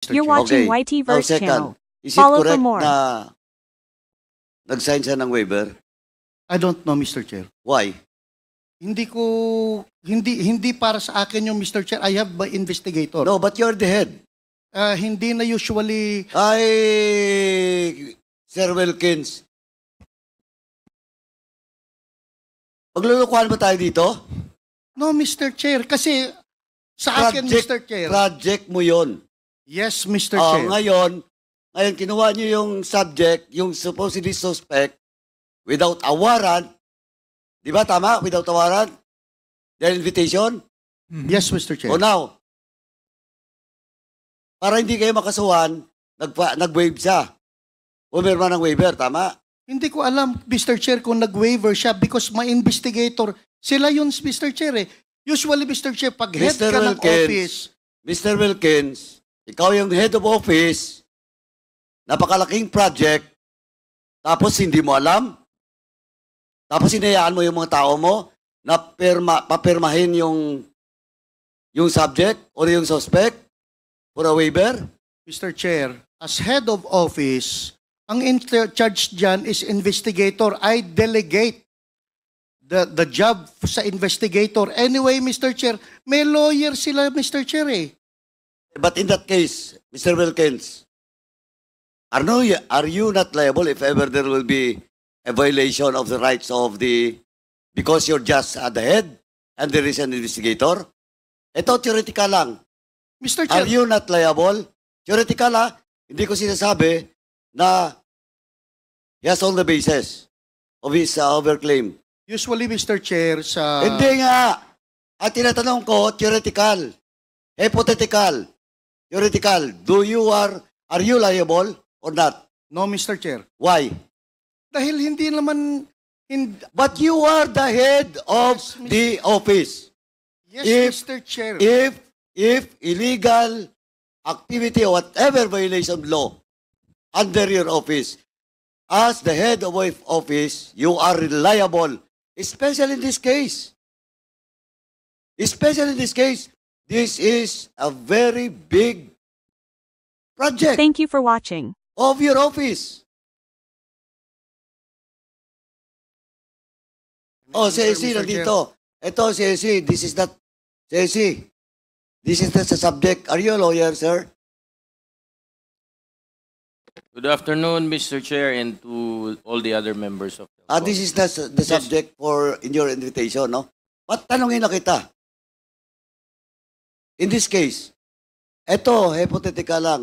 Mr. You're Chair. watching Okay. YT Now, Verse channel. second, is it Follow for correct more. na nag-sign siya ng waiver? I don't know, Mr. Chair. Why? Hindi para sa akin yung Mr. Chair. I have my investigator. No, but you're the head. Hindi na usually Ay, Sir Wilkins. Maglulukuhan ba tayo dito? no, Mr. Chair, kasi sa akin, Mr. Chair. Project mo yon. Yes, Mr. Oh, Chair. ngayon, kinuha niyo yung subject, yung supposedly suspect, without a warrant. Di ba tama? Without a warrant? Their invitation? Yes, Mr. Chair. O now, para hindi kayo makasuhan, nag-waive siya. Pumirma ng waiver, tama? Hindi ko alam, Mr. Chair, kung nag-waiver siya because my investigator, sila yun, Mr. Chair eh. Usually, Mr. Chair, pag head Mr. ka ng Wilkins, office, Mr. Wilkins, ikaw yung head of office, napakalaking project, tapos hindi mo alam, tapos hinayaan mo yung mga tao mo na papirmahin yung subject or yung suspect for a waiver? Mr. Chair, as head of office, ang in charge dyan is investigator. I delegate the job sa investigator. Anyway, Mr. Chair, may lawyer sila, Mr. Chair eh. But in that case, Mr. Wilkins, are you not liable if ever there will be a violation of the rights of because you're just at the head and there is an investigator? Ito, theoretical lang. Mr. Chair, Are you not liable? Theoretical ha? Hindi ko sinasabi na he has all the basis of his overclaim. usually, Mr. Chair, sa... Hindi nga. At tinatanong ko, theoretical. Hypothetical. Theoretical. Are you liable or not? No, Mr. Chair. Why? Dahil hindi naman... But you are the head of Yes, Mr. the office. Yes, Mr. Chair. If illegal activity or whatever violation of law under your office, as the head of office, you are liable, especially in this case. Especially in this case, this is a very big project Thank you for watching. of your office. Oh, CSC, Mr. Chair. nandito. Ito, CSC, this is not, CSC, this is not the subject. Are you a lawyer, sir? Good afternoon, Mr. Chair, and to all the other members of the board. This is the subject for in your invitation, no? But tanongin na kita. In this case, ito, hypothetical lang.